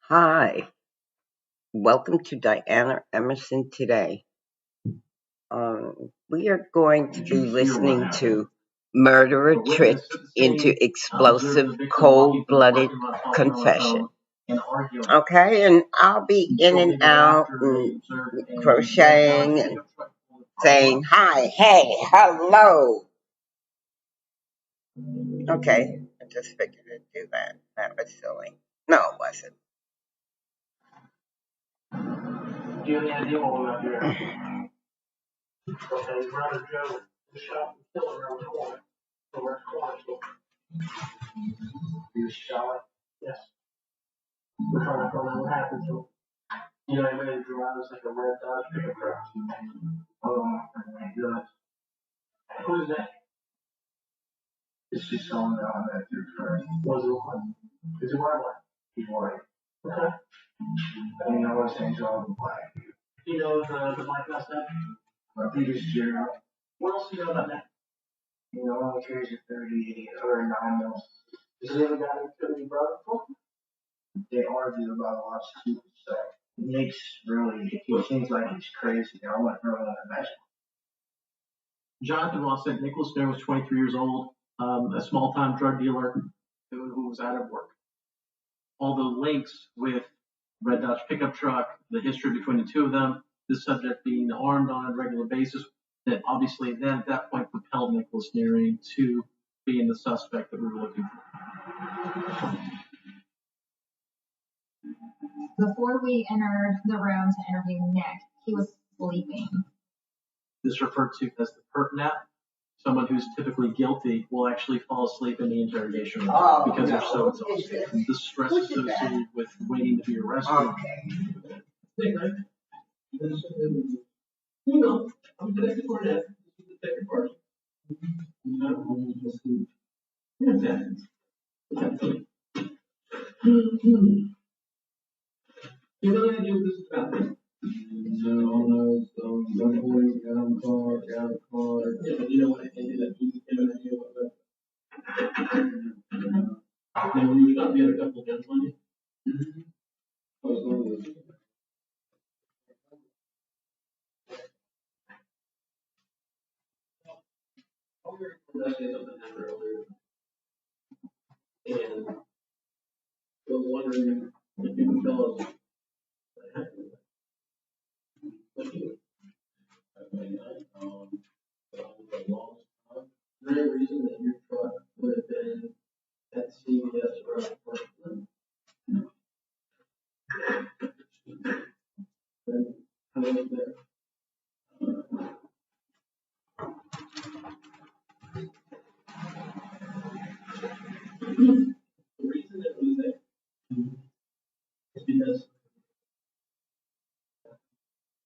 Hi, welcome to Diana Emerson today. We are going to be listening to Murderer Tricked into Explosive Cold-Blooded Confession. Okay, and I'll be in and out and crocheting and saying hi, hey, hello. Okay, I just figured I'd do that. That was silly. No, it wasn't. Do you have any idea what we're up here? Okay, brother Joe, the shop is still around the corner. So we're corner store. You shot? Yes. We're trying to find out what happened to him. You know, he made it drive like a red Dodge pickup truck. Oh my goodness. Who's that? It's just someone that I met through friends. What does it look like? Is it white? He's white. Okay. And you know what St. John was black. He knows the black house that? I think it's Gerald. What else do you know about that? You know, only carries a 30 or 9 mils. Has he ever got into any brother before? They argue about a lot of stupid stuff. Nick's really, he seems like he's crazy. I want to throw him in a mess. Jonathan Ross said Nicholas Bear was 23 years old, a small-time drug dealer who was out of work. All the links with Red Dodge pickup truck, the history between the two of them, the subject being armed on a regular basis, that obviously then at that point propelled Nicholas Neary to being the suspect that we were looking for. Before we entered the room to interview Nick, he was sleeping. This is referred to as the perp nap. Someone who's typically guilty will actually fall asleep in the interrogation room because they're so exhausted. The stress associated with waiting to be arrested. Okay. You know, I'm Detective Barnett. This is Detective Barnett. You know any idea what this is about? No, one boy got on the car. Yeah, but you know what I think that you have an idea what that. Now, were you shot? You had a couple of guns on you? Mm-hmm. I was one of those. I said something happened earlier. And I was wondering if you can tell us what happened. What you? I mean, the very reason that your truck would have been at CVS or at Parkland. Then I was there. The reason that it was there is because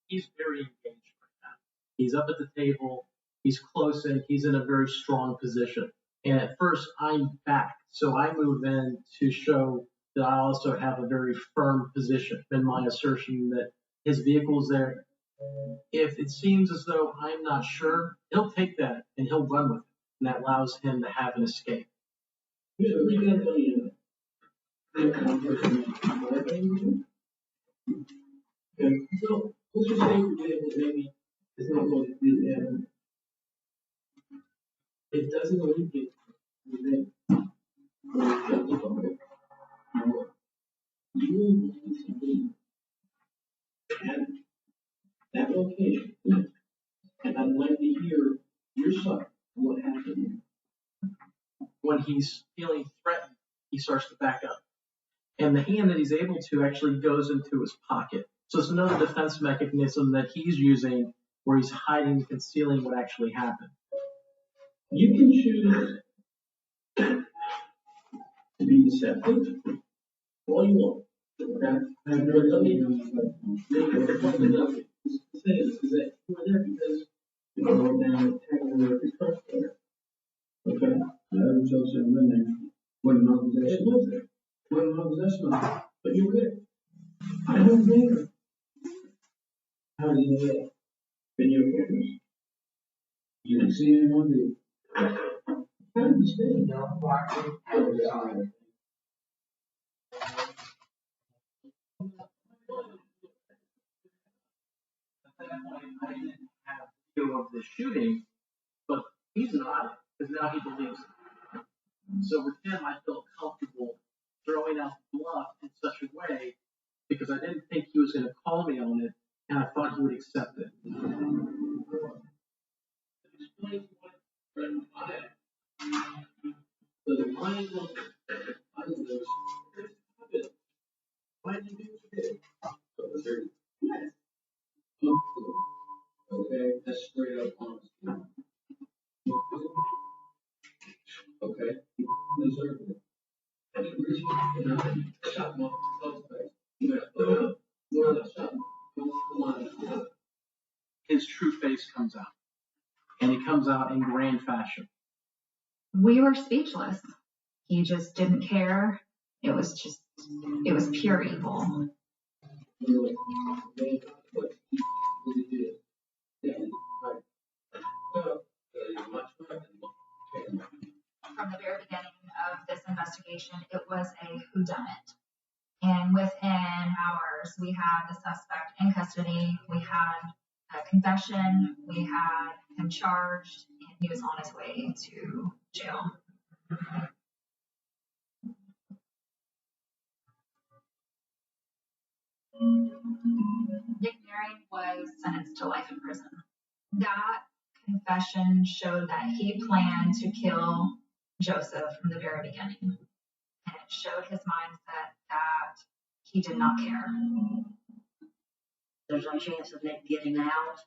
he's very engaged right now. He's up at the table, he's close in, he's in a very strong position. And at first, I'm back, so I move in to show that I also have a very firm position in my assertion that his vehicle is there. If it seems as though I'm not sure, he'll take that and he'll run with it, and that allows him to have an escape. Yeah, we can tell you. Okay, so let's just say for example, maybe it's not going to be and it doesn't alleviate within you will need to be at that location. And I'd like to hear your side of what happened. When he's feeling threatened, he starts to back up. And the hand that he's able to actually goes into his pocket. So it's another defense mechanism that he's using where he's hiding, concealing what actually happened. You can choose to be deceptive all you want. Okay? But let me say this is that you were there because you were down taking the truck there. Okay? Joseph been there. Wasn't no possession. It was there. Wasn't no possession of it. But you were there. I was there. How did you know that? Video cameras. You didn't see anyone, did you? I understand. of the shooting, but he's not, because now he believes it. So with him, I felt comfortable throwing out the bluff in such a way because I didn't think he was going to call me on it, and I thought he would accept it. Okay, that's straight up honesty. Okay, deserve it. Shut him up. His true face comes out, and it comes out in grand fashion. We were speechless. He just didn't care. It was pure evil. From the very beginning of this investigation, it was a whodunit. And within hours, we had the suspect in custody, we had a confession, we had him charged, and he was on his way to jail. Nick Daring was sentenced to life in prison. That confession showed that he planned to kill Joseph from the very beginning. And it showed his mindset that he did not care. There's no chance of Nick getting out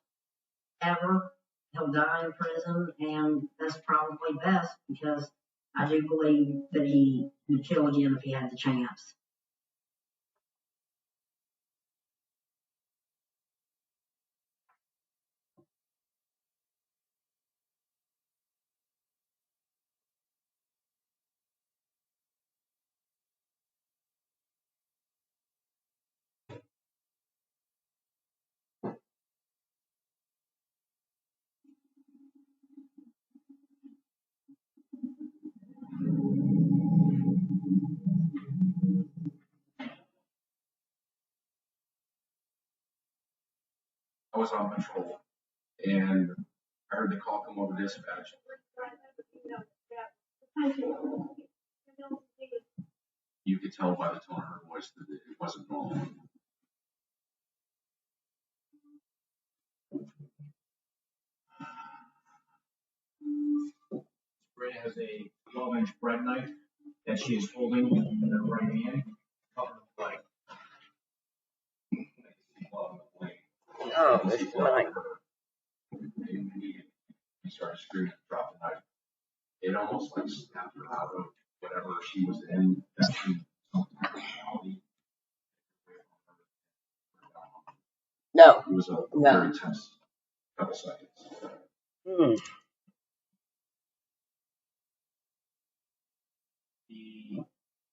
ever. He'll die in prison, and that's probably best because I do believe that he would kill again if he had the chance. I was on patrol, and I heard the call come over dispatch. You could tell by the tone of her voice that it wasn't normal. Ray has a 12-inch bread knife that she is holding in her right hand, covered with blood. Oh, it's mine. He started screaming, dropped the knife. It almost like snapped her out of whatever she was in. That she No. It was a very tense couple seconds. The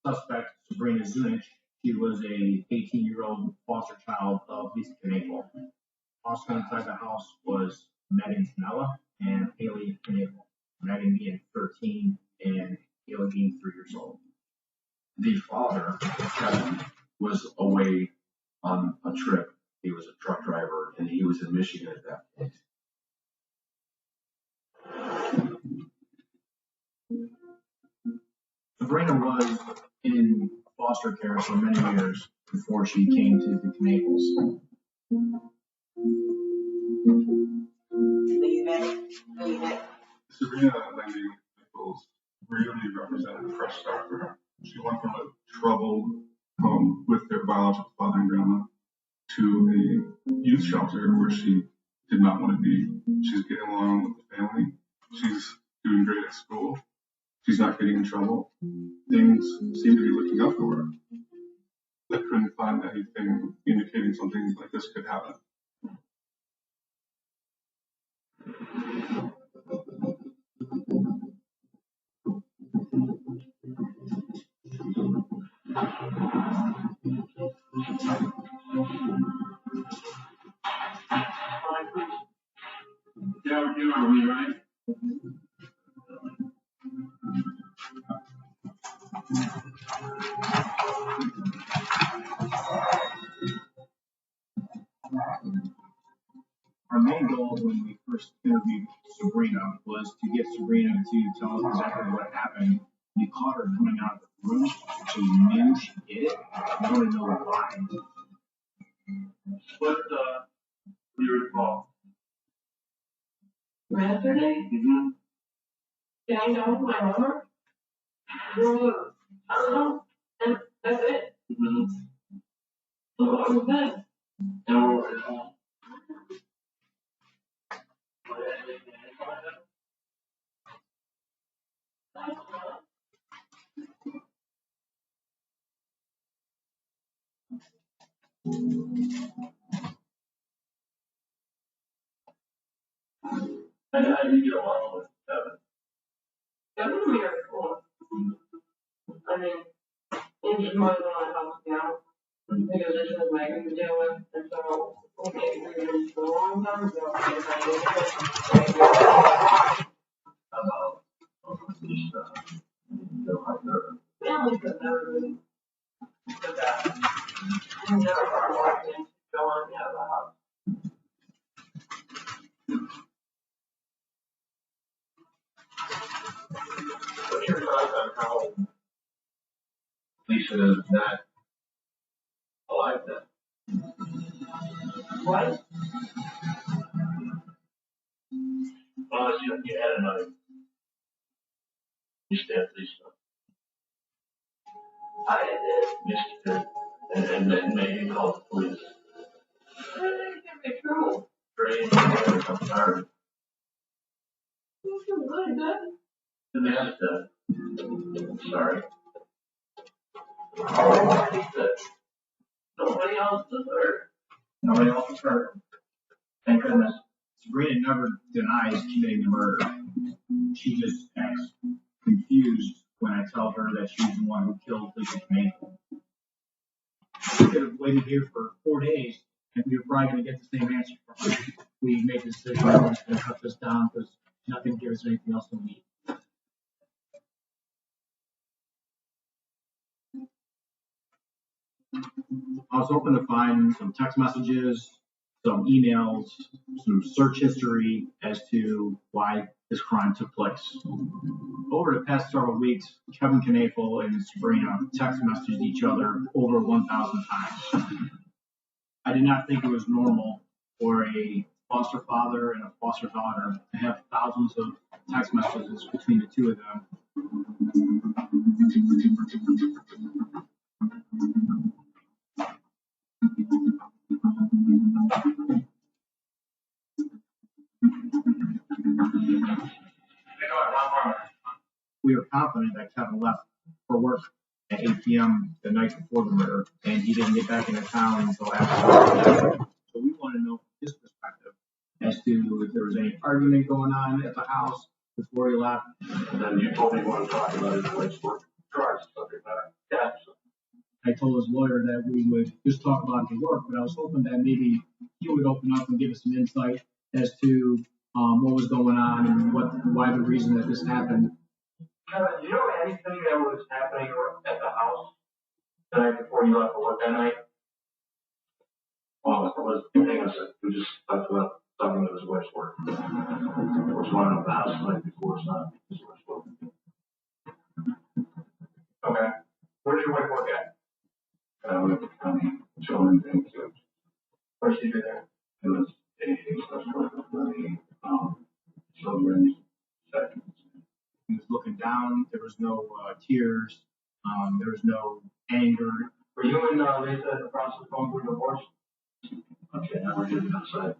suspect, Sabrina Zunich, she was a 18-year-old foster child of Lisa Knaple. Also inside the house was Megan Tanella and Haley Knaple. Megan being 13 and Haley being 3 years old. The father, Kevin, was away on a trip. He was a truck driver, and he was in Michigan at that point. Sabrina was in foster care for many years before she came to the Knaples. Sabrina Lindy Nichols really represented a fresh start for her. She went from a troubled home with their biological father and grandma to a youth shelter where she did not want to be. She's getting along with the family. She's doing great at school. She's not getting in trouble. Things seem to be looking up for her. I couldn't find anything indicating something like this could happen. Yeah, you are me, right? Our main goal when we first interviewed Sabrina was to get Sabrina to tell us exactly what happened. We caught her coming out of the room. She knew she did it. We wanted to know why. What, do you recall? Yesterday? Mm-hmm. Can I go with my mother? I don't know. And that's it. Mm-hmm. So what was that? And what was it called? And how do you get along with Kevin? Kevin and me are cool. I mean, he's more than one helps me out. Because this is Megan to deal with, and so we get agreements for a long time ago. About this Family could never really put that. You never got walked in, go on out of the house. What's your thoughts on how Lisa is not alive then? What? Unless you had another. You stand Lisa. I did. Yes, you did. And then maybe call the police. I think it can be true. Great. I'm sorry. This is really good. The man's dead. Sorry. Nobody else is hurt. Nobody else is hurt. Thank goodness. Sabrina never denies committing the murder. She just acts confused when I tell her that she's the one who killed Lisa Knavel. We could have waited here for 4 days, and we were probably going to get the same answer from her. We made the decision that we're just going to cut this down because nothing gives us anything else to need. I was hoping to find some text messages, some emails, some search history as to why this crime took place. Over the past several weeks, Kevin Knavel and Sabrina text messaged each other over 1,000 times. I did not think it was normal for a foster father and a foster daughter to have thousands of text messages between the two of them. We are confident that Kevin left for work at 8 p.m. the night before the murder, and he didn't get back into town until after. So we want to know his perspective as to if there was any argument going on at the house before he left. And then you told me you want to talk about his wife's work. Drugs, something like that. Yeah. I told his lawyer that we would just talk about his work, but I was hoping that maybe he would open up and give us some insight as to what was going on and why the reason that this happened. Kevin, do you know anything that was happening at the house the night before you left for work that night? Well, it was innocent. We just talked about something that was wife's work. It was one of the house the night before, it's not his wife's work. Okay. Where did your wife work at? With the county children's institute. Where did she do there? It was a special for the children's section. He was looking down. There was no tears. There was no anger. Were you and Lisa in the process of going through divorce? Okay, now we're getting outside.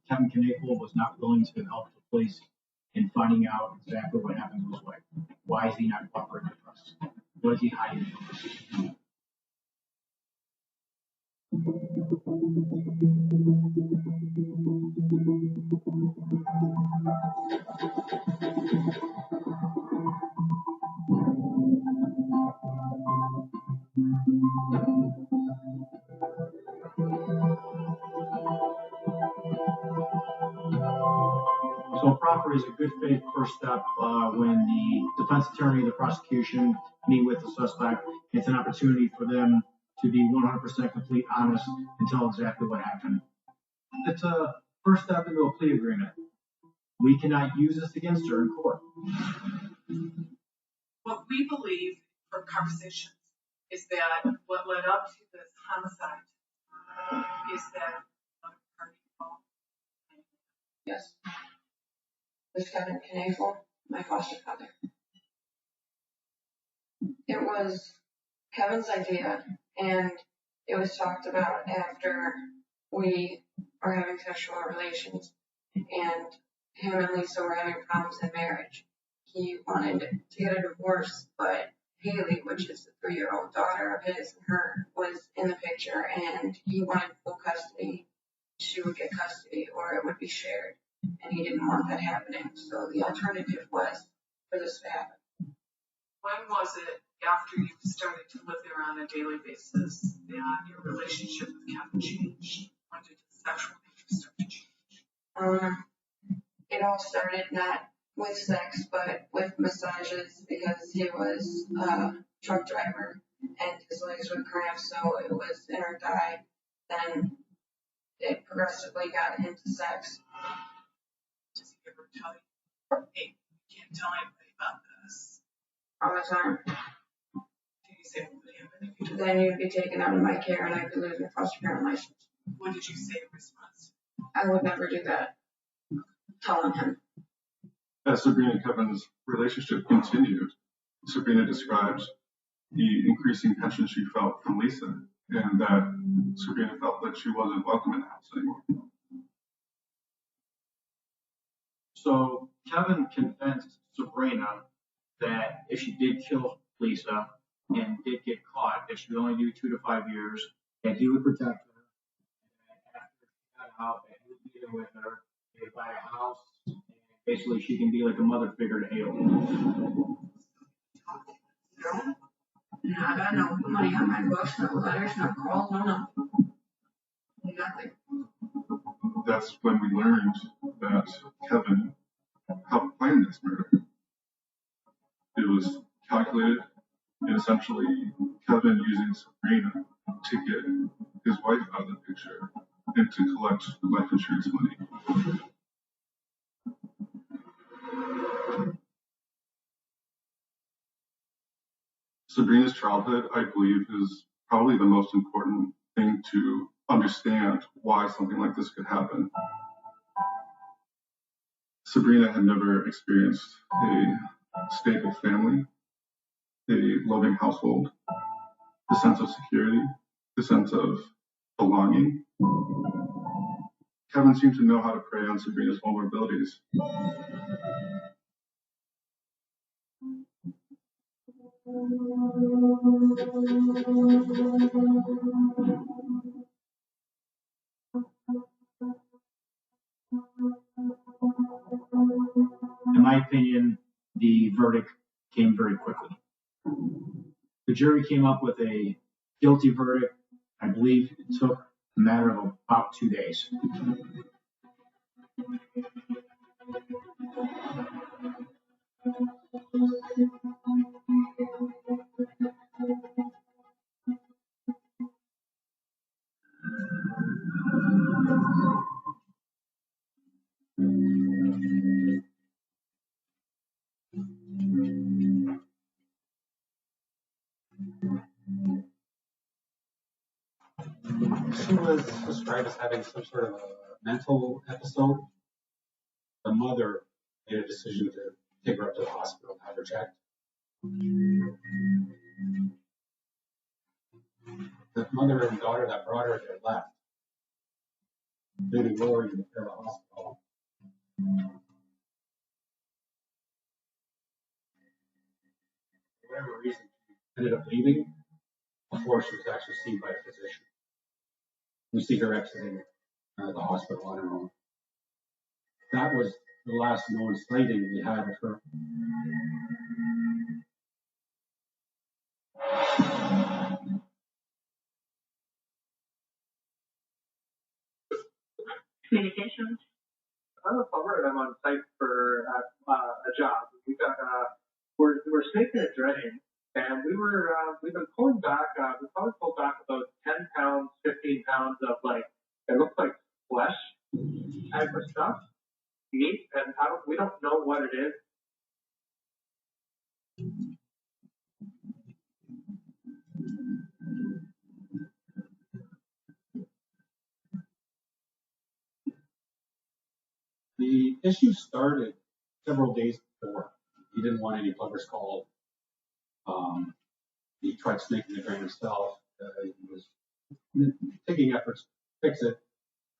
Kevin Knavel was not willing to help the police in finding out exactly what happened to his wife. Why is he not cooperating with us? What is he hiding from us? So a proffer is a good faith first step when the defense attorney, the prosecution meet with the suspect. It's an opportunity for them to be 100% complete honest and tell exactly what happened. It's a first step into a plea agreement. We cannot use this against her in court. What we believe from conversations is that what led up to this homicide is that another party involved. Yes. This Kevin Knafel, my foster father. It was Kevin's idea, and it was talked about after we were having sexual relations, and him and Lisa were having problems in marriage. He wanted to get a divorce, but Haley, which is the 3-year-old daughter of his and her, was in the picture, and he wanted full custody. She would get custody, or it would be shared, and he didn't want that happening. So the alternative was for this to happen. When was it after you started to live there on a daily basis that your relationship with Kevin changed? When did the sexual interest start to change? It all started not with sex, but with massages, because he was a truck driver and his legs would cramp, so it was in her thigh. Then it progressively got into sex. Does he ever tell you, hey, you can't tell anybody about this? All the time. Did he say what would happen if you Then you'd be taken out of my care and I could lose my foster parent license. What did you say in response? I would never do that. Telling him. As Sabrina and Kevin's relationship continued, Sabrina described the increasing tension she felt from Lisa, and that Sabrina felt that she wasn't welcome in the house anymore. So Kevin convinced Sabrina that if she did kill Lisa and did get caught, that she would only do 2 to 5 years, that he would protect her, and after she got out, that he would be there with her, they would buy a house, and basically she can be like a mother figure to Haley. No, I got no money on my books, no letters, no calls, no nothing. Nothing. That's when we learned that Kevin helped plan this murder. It was calculated, and essentially Kevin using Sabrina to get his wife out of the picture and to collect life insurance money. Sabrina's childhood, I believe, is probably the most important thing to understand why something like this could happen. Sabrina had never experienced a stable family, a loving household, the sense of security, the sense of belonging. Kevin seemed to know how to prey on Sabrina's vulnerabilities. In my opinion, the verdict came very quickly. The jury came up with a guilty verdict. I believe it took a matter of about 2 days. She was described as having some sort of a mental episode. The mother made a decision to take her up to the hospital and have her checked. The mother and daughter that brought her there left, leaving Lori to care of the hospital. For whatever reason, she ended up leaving before she was actually seen by a physician. We see her exiting the hospital on her own. That was the last known sighting we had of her. Communications. I'm a plumber and I'm on site for a job. We got we're snaking a drain, and we've been pulling back. We probably pulled back about 10 pounds, 15 pounds of like it looks like flesh, and did. The issue started several days before. He didn't want any plumbers called. He tried snaking the drain himself. He was taking efforts to fix it.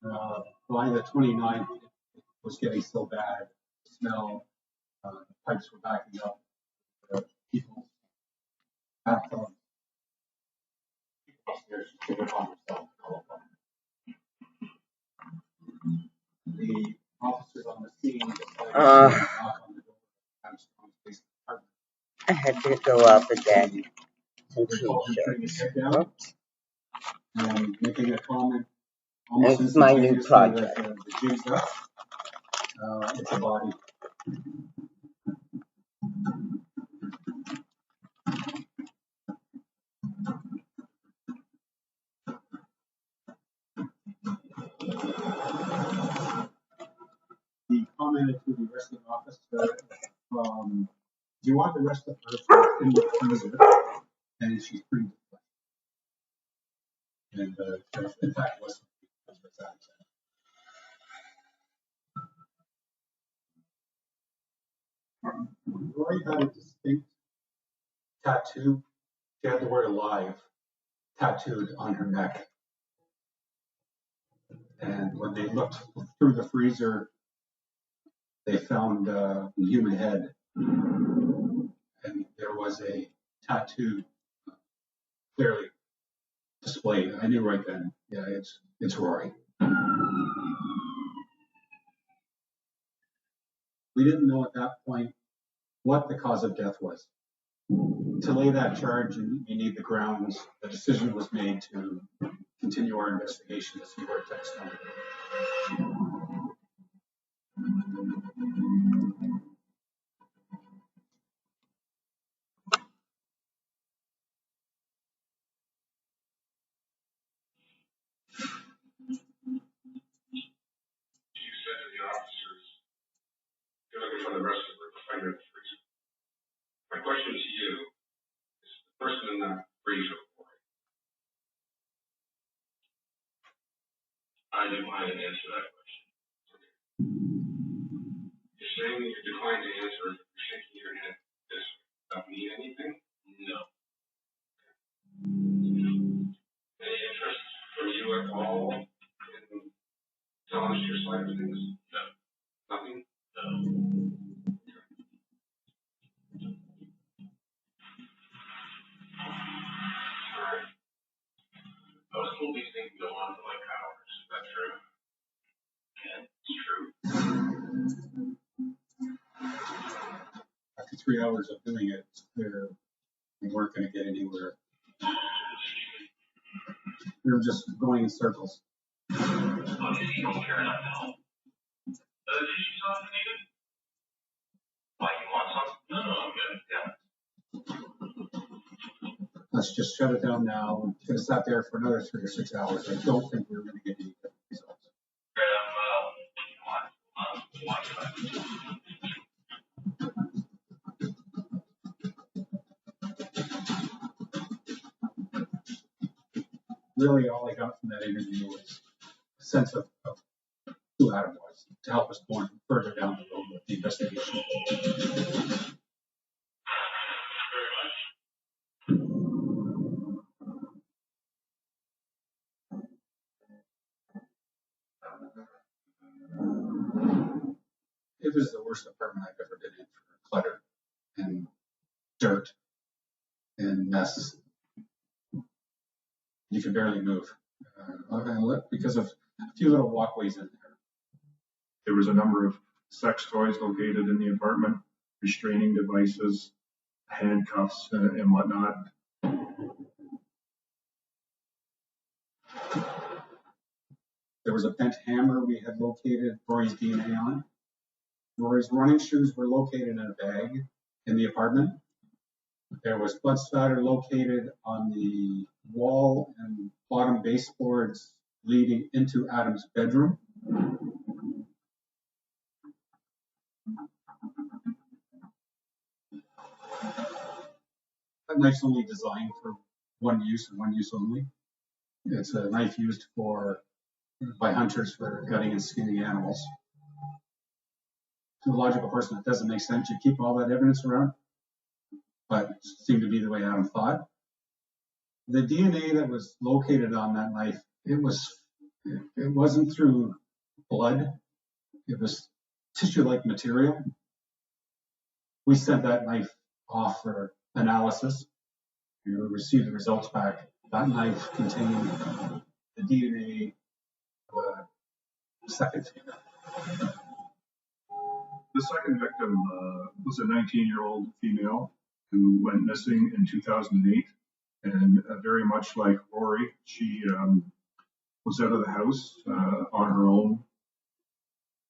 By the 29th, it was getting so bad. The smell, the pipes were backing up. People bathtubs. People upstairs just took it upon themselves to call upon him. The officers on the scene decided to knock on the door of Armstrong's basement apartment. I had to go up again. Some Putting his head down t-shirts. and making a comment almost It's my new instantaneously project. that the jig's up. It's a body. He commented to the arresting officer, do you want the rest of her in the freezer? And she's pretty deflected. And in fact, was Roy had a distinct tattoo. She had the word alive tattooed on her neck. And when they looked through the freezer, they found a human head. And there was a tattoo clearly displayed. I knew right then, yeah, it's Rory. We didn't know at that point what the cause of death was. To lay that charge, you need the grounds. The decision was made to continue our investigation to see where it takes us. You're looking for the rest of the refrigerator freezer. My question to you is the person in that freezer. I decline to answer that question. You're saying that you decline to answer it. You're shaking your head this way. Does that mean anything? No. Any interest from you at all in telling us your side of things? No. Nothing? No. Alright. I was told these things go on for like hours. Is that true? Yeah, it's true. After 3 hours of doing it, it's clear we weren't going to get anywhere. We were just going in circles. Okay, you don't care enough now. Did you see something needed? Why, you want something? No, I'm good. Yeah. Let's just shut it down now. We could have sat there for another 3 or 6 hours. I don't think we were going to get any results. Really, all I got from that interview was a sense of who Adam was to help us going further down the road with the investigation. It was the worst apartment I've ever been in for clutter and dirt and messes. You could barely move because of a few little walkways in there. There was a number of sex toys located in the apartment, restraining devices, handcuffs, and whatnot. There was a bent hammer we had located Rory's DNA on. Rory's running shoes were located in a bag in the apartment. There was blood spatter located on the wall and bottom baseboards leading into Adam's bedroom. knife's only designed for one use and one use only. It's a knife used by hunters for cutting and skinning animals. To a logical person, it doesn't make sense. You keep all that evidence around, but it seemed to be the way Adam thought. The DNA that was located on that knife, it wasn't through blood. It was tissue-like material. We sent that knife off for analysis. We received the results back. That knife contained the DNA of a second female. The second victim was a 19-year-old female who went missing in 2008. And very much like Rory, she was out of the house on her own.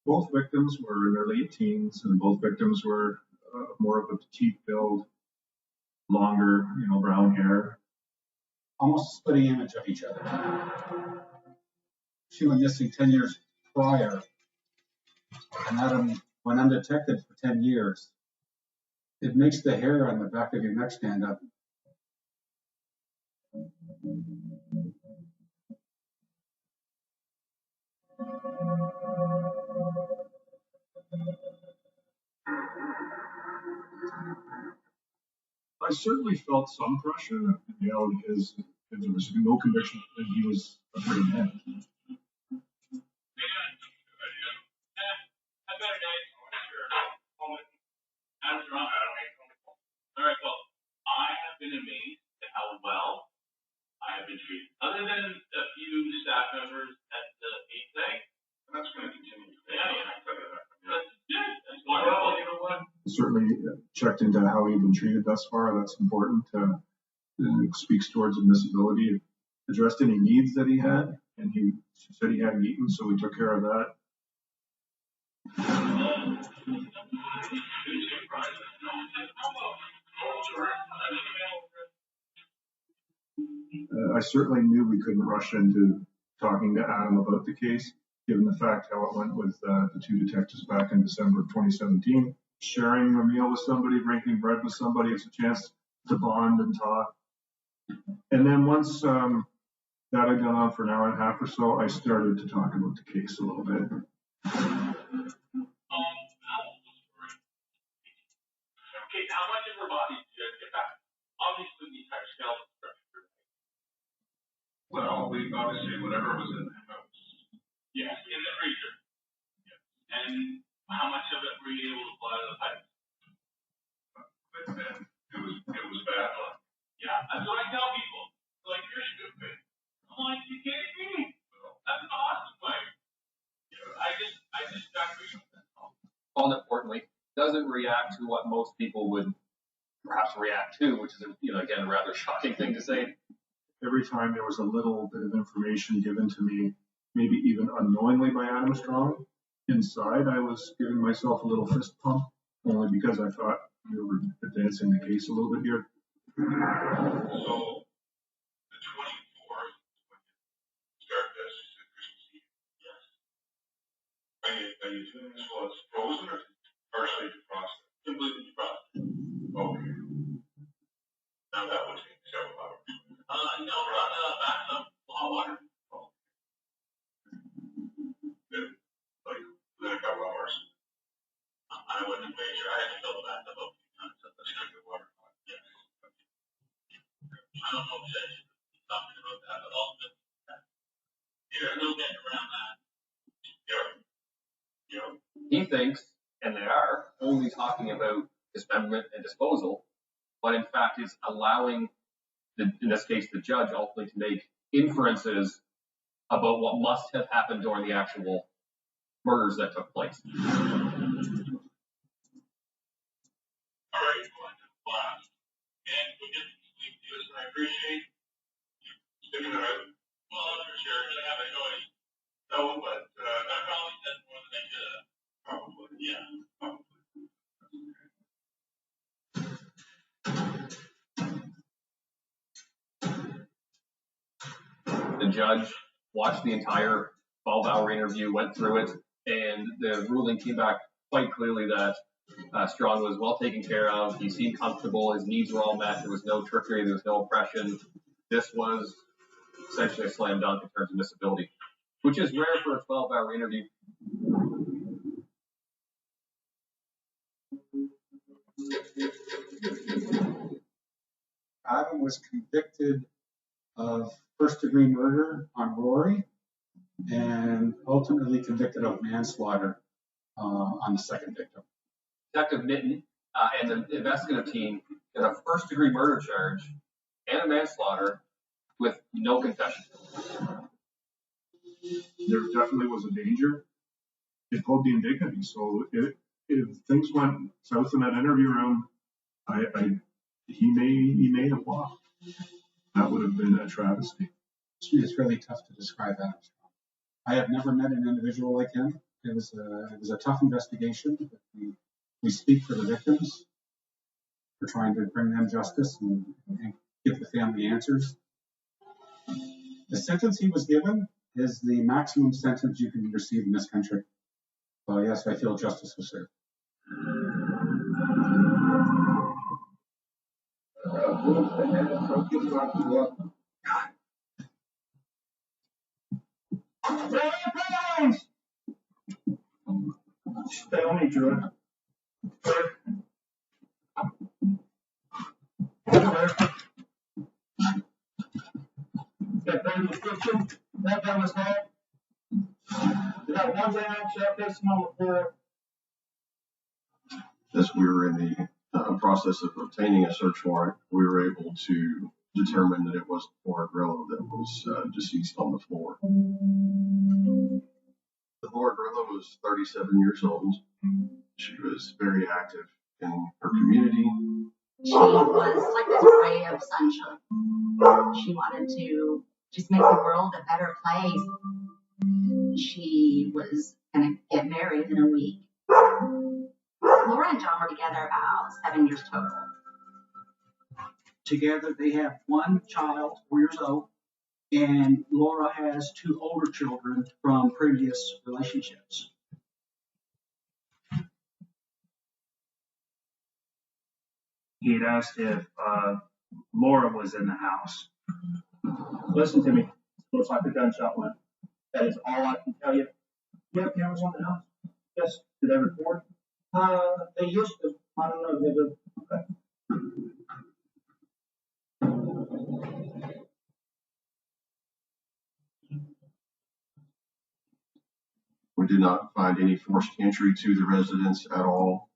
Both victims were in their late teens, and both victims were more of a petite build, longer, brown hair. Almost a spitting image of each other. She went missing 10 years prior, and Adam went undetected for 10 years. It makes the hair on the back of your neck stand up. I certainly felt some pressure. Because there was no conviction that he was a great man. All right, well, I have been amazed at how well I have been treated. Other than a few staff members at the 8th day, and that's going to continue. That's wonderful. You know what? Certainly checked into how he'd been treated thus far. That's important. It speaks towards admissibility. Addressed any needs that he had, and he said he hadn't eaten, so we took care of that. I certainly knew we couldn't rush into talking to Adam about the case, given the fact how it went with the two detectives back in December of 2017. Sharing a meal with somebody, breaking bread with somebody, it's a chance to bond and talk. And then once that had gone on for an hour and a half or so, I started to talk about the case a little bit. Okay, how much of her body did you get back? Obviously, the entire skeleton structure. Well, we obviously, whatever was in the house. Yes, in the freezer. Yes. And how much of it were you able to pull out of the pipe? It was bad luck. Yeah, that's what I tell people. They're like, you're stupid. I'm like, you kidding me? That's an awesome way. I just got to. All importantly, doesn't react to what most people would perhaps react to, which is, again, a rather shocking thing to say. Every time there was a little bit of information given to me, maybe even unknowingly by Adam Strong, inside I was giving myself a little fist pump, only because I thought we were advancing the case a little bit here. So, the 24th, when you start this, you said Christmas Eve? Yes. Are you doing this while it's frozen or partially defrosted? Completely defrosted. Okay. Now that would take several hours. No, back up hot water. Within a couple hours. I wouldn't wager. I had to fill the bathtub up a few times. That's kind of water. Yes. I don't know if you're talking about that, but also, there's no getting around that. Yep. He thinks, and they are, only talking about dismemberment and disposal, but in fact it's allowing, in this case, the judge ultimately to make inferences about what must have happened during the actual murders that took place. All right, last. And we get to speak to us, and I appreciate you sticking around. Well, for sure, I'm going to have a choice. No, but I probably said more than I should have. Probably, yeah. The judge watched the entire 12-hour interview, went through it, and the ruling came back quite clearly that Strong was well taken care of. He seemed comfortable. His needs were all met. There was no trickery. There was no oppression. This was essentially a slam dunk in terms of disability, which is rare for a 12-hour interview. Adam was convicted of first-degree murder on Rory and ultimately convicted of manslaughter on the second victim. Detective Mitten and the investigative team got a first-degree murder charge and a manslaughter with no confession. There definitely was a danger. It pulled the indignity. So if things went south in that interview room, he may have lost. That would have been a travesty. It's really tough to describe Adam Strong. I have never met an individual like him. It was a tough investigation. We speak for the victims. We're trying to bring them justice and give the family answers. The sentence he was given is the maximum sentence you can receive in this country. So yes, I feel justice was served. Stay on me, Drew. That very description, that guy was home. Did that one guy shot facing on the floor? As we were in the process of obtaining a search warrant, we were able to determine that it was Laura Grillo that was deceased on the floor. Laura Grillo was 37 years old. She was very active in her community. She was like this ray of sunshine. She wanted to just make the world a better place. She was going to get married in a week. Laura and John were together about 7 years total. Together, they have one child, 4 years old, and Laura has two older children from previous relationships. He had asked if Laura was in the house. Listen to me. Looks like a gunshot went. That is all I can tell you. You have cameras on the house? Yes. Do they record? They used to. I don't know if they do. Okay. We did not find any forced entry to the residence at all,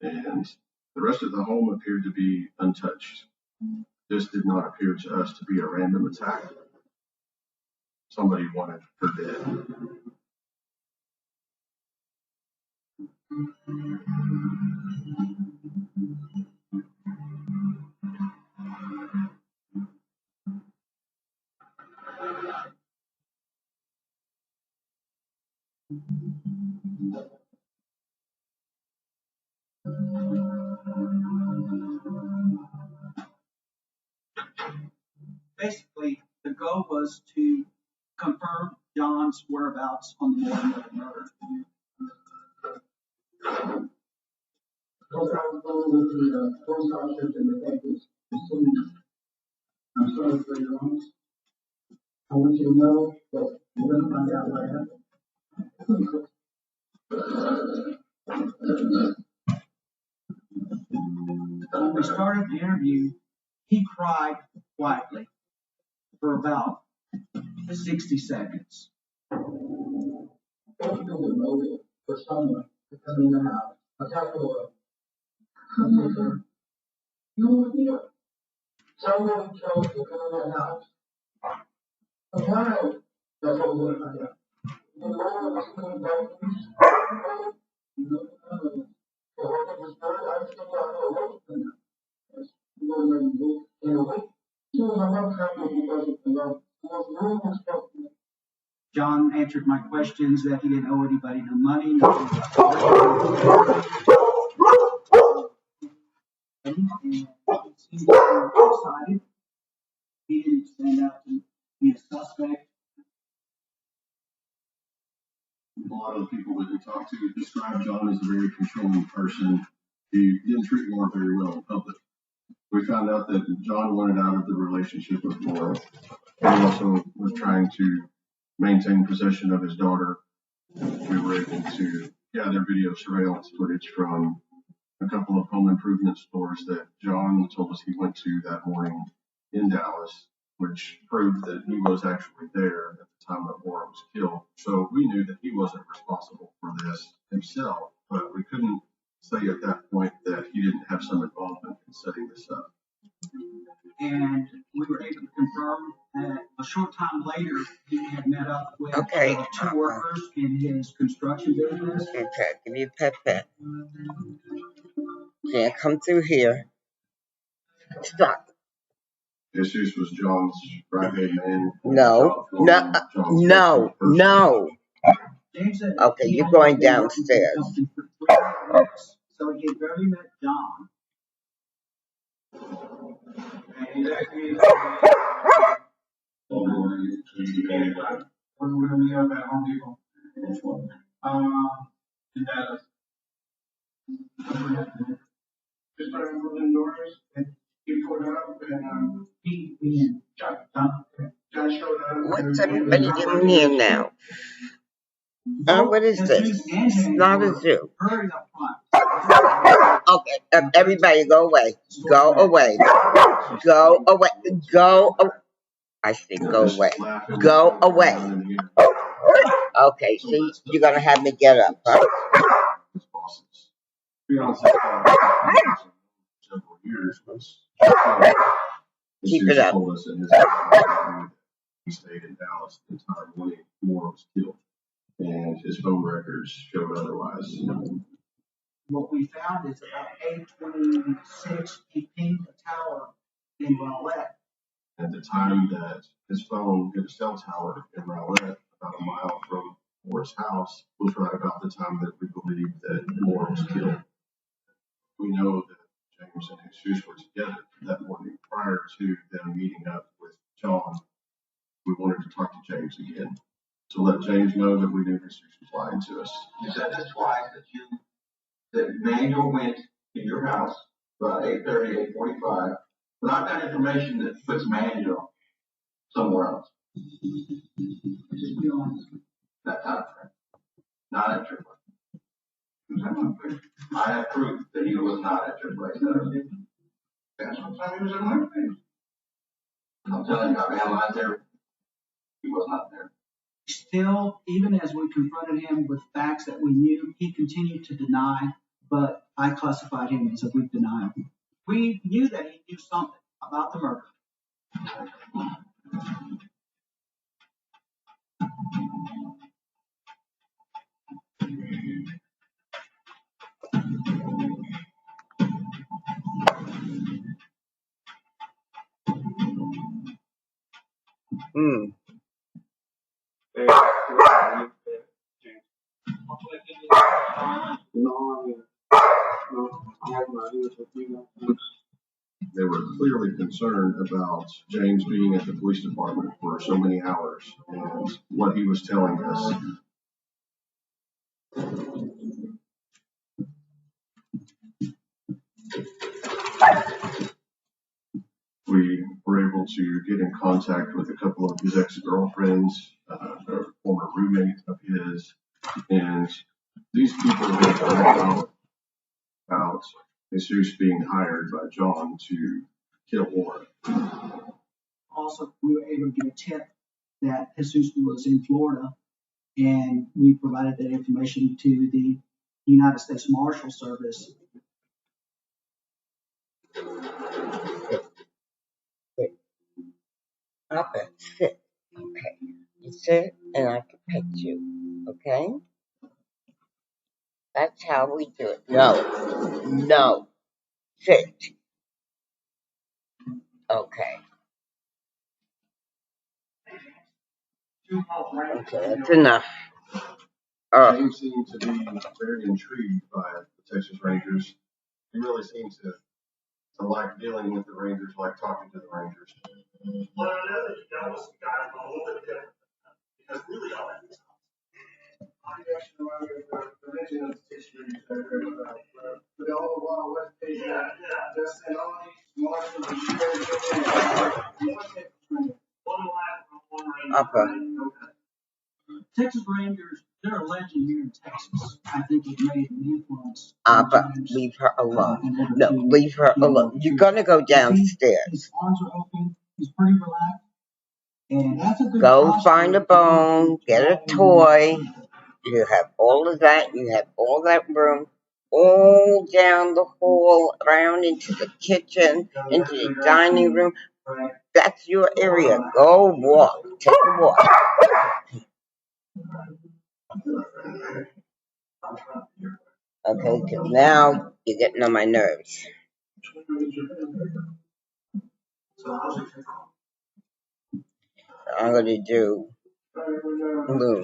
and the rest of the home appeared to be untouched. This did not appear to us to be a random attack. Somebody wanted her dead. Basically, the goal was to confirm John's whereabouts on the morning of the murder. I'm sorry for your loss. I want you to know that you're going to find out what happened. When we started the interview, he cried quietly for about 60 seconds. Don't do the motive for someone to come in the house, attack Laura. No idea. Someone chose to come in that house. A child. That's what we're going to find out. The Laura was going to go to the work of his bird, I still got no work for him. John answered my questions that he didn't owe anybody no money. He seemed excited. He didn't stand out to be a suspect. A lot of the people that we talked to described John as a very controlling person. He didn't treat Laura very well in public. We found out that John wanted out of the relationship with Laura. He also was trying to maintain possession of his daughter. We were able to gather video surveillance footage from a couple of home improvement stores that John told us he went to that morning in Dallas, which proved that he was actually there at the time that Laura was killed. So we knew that he wasn't responsible for this himself, but we couldn't say at that point that he didn't have some involvement in setting this up. And we were able to confirm that a short time later, he had met up with Okay. 2 workers in his construction business. Okay, give me a pet. Can't come through here. Stop. Jesus was John's right-hand man. No. James said Okay, he you're only going been working for the downstairs. company for 3 weeks. So he had barely met John. And he's actually when we're gonna meet up at Home Depot. In Dallas. Just started moving doors and he pulled up and John showed up. What's everybody doing here now? What is this? It's not a zoo. Hurry up front. Okay, everybody go away. Go away. Go away. Go away. I said go away. Go away. Okay, so you're gonna have me get up, huh? Keep it up. He stayed in Dallas the entire morning Laura was killed, and his phone records showed otherwise. What we found is about 8:26, he pinged a tower in Rowlett. At the time that his phone hit a cell tower in Rowlett, about a mile from Laura's house, was right about the time that we believe that Laura was killed. We know that James and Jesus were together that morning prior to them meeting up with John. We wanted to talk to James again to let James know that we knew Jesus was lying to us. You said this twice that Manuel went in your house about 8:30, 8:45, but I've got information that puts Manuel somewhere else. Just be honest. That time frame. Not at your place. I have proof that he was not at your place. That's what time he was at my place. I'm telling you, I've analyzed everything. He was not there. Still, even as we confronted him with facts that we knew, he continued to deny, but I classified him as a weak denial. We knew that he knew something about the murder. They were clearly concerned about James being at the police department for so many hours and what he was telling us. We were able to get in contact with a couple of his ex-girlfriends, a former roommate of his, and these people had found out about Jesus being hired by John to kill Laura. Also, we were able to get a tip that Jesus was in Florida, and we provided that information to the United States Marshal Service. Up and sit. Okay. You sit and I can pet you. Okay? That's how we do it. No. Sit. Okay. Okay, that's enough. James seemed to be very intrigued by the Texas Rangers. He really seems to like dealing with the Rangers, like talking to the Rangers. Well, I know that you dealt with some guys a little bit different because really all that is. I actually the region of the Texas Rangers, but all the while upper. Texas Rangers, they're a legend here in Texas. I think it made an influence. But leave her alone. No, leave her alone. You're gonna go downstairs. His arms are open. He's pretty relaxed. And that's a good Go find a bone, get a toy. You have all of that. You have all that room. All down the hall, around into the kitchen, into the dining room. That's your area. Go walk. Take a walk. Okay, because now you're getting on my nerves. I'm going to do blue.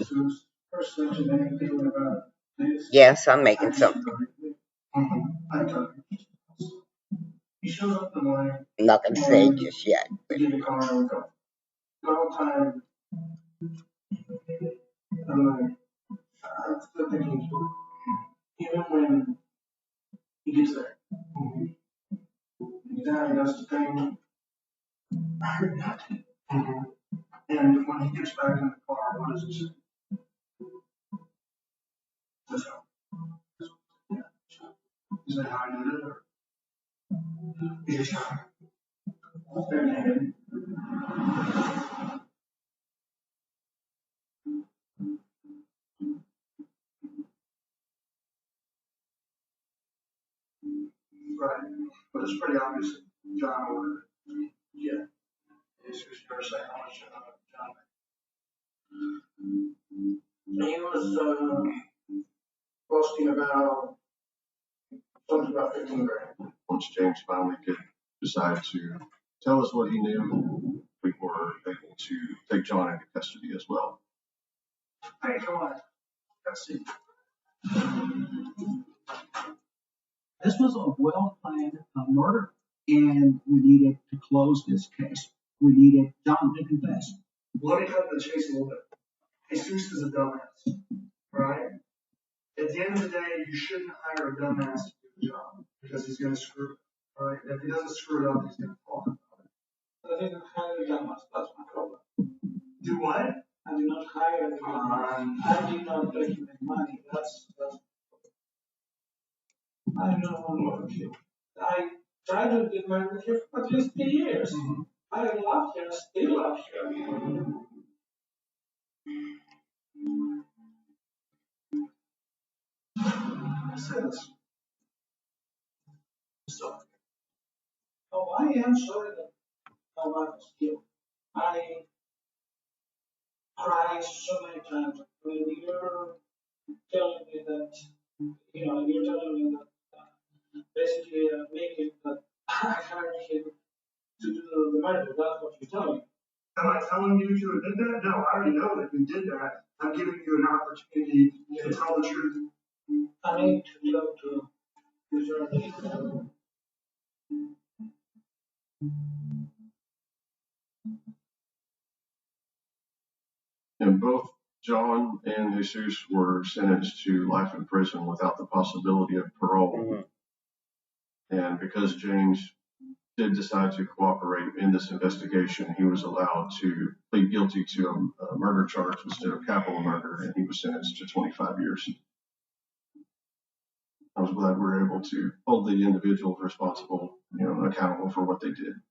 Yes, I'm making something. I'm not going to say it just yet. I'm still thinking, even when he gets there, he's down, he does the thing, and when he gets back in the car, what does he say? Is that how I did it? Or he just right, but it's pretty obvious that John ordered it. Yeah. It's just you're saying how much John made. He was boasting about something about 15 grand. Once James finally could decide to tell us what he knew, we were able to take John into custody as well. Hey, come on. Let's see. This was a well-planned murder, and we needed to close this case. We needed John to confess. Let me cut the chase a little bit. Jesus is a dumbass, right? At the end of the day, you shouldn't hire a dumbass to do the job because he's going to screw it, right? If he doesn't screw it up, he's going to fall about it. I didn't hire a dumbass. That's my problem. Do what? I did not hire a dumbass. I did not pay him any money. That's I don't know what you. I tried to get married with her for at least 3 years. Mm-hmm. I love her, still love her. Says, so, oh, I am sorry that my wife was killed. I cried so many times when you're telling me that, you're telling me that basically making that I hired him to do the murder. That's what you're telling me. Am I telling you to admit that? No, I already know that you did that. I'm giving you an opportunity to tell the truth. I need to go to Israel. And both John and Jesus were sentenced to life in prison without the possibility of parole. And because James did decide to cooperate in this investigation, he was allowed to plead guilty to a murder charge instead of capital murder, and he was sentenced to 25 years. I was glad we were able to hold the individuals responsible, accountable for what they did.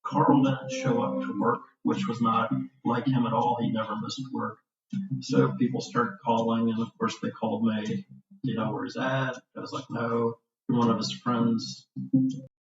Carl didn't show up to work, which was not like him at all. He never missed work. So people started calling, and of course they called me. Do you know where he's at? I was like, no. One of his friends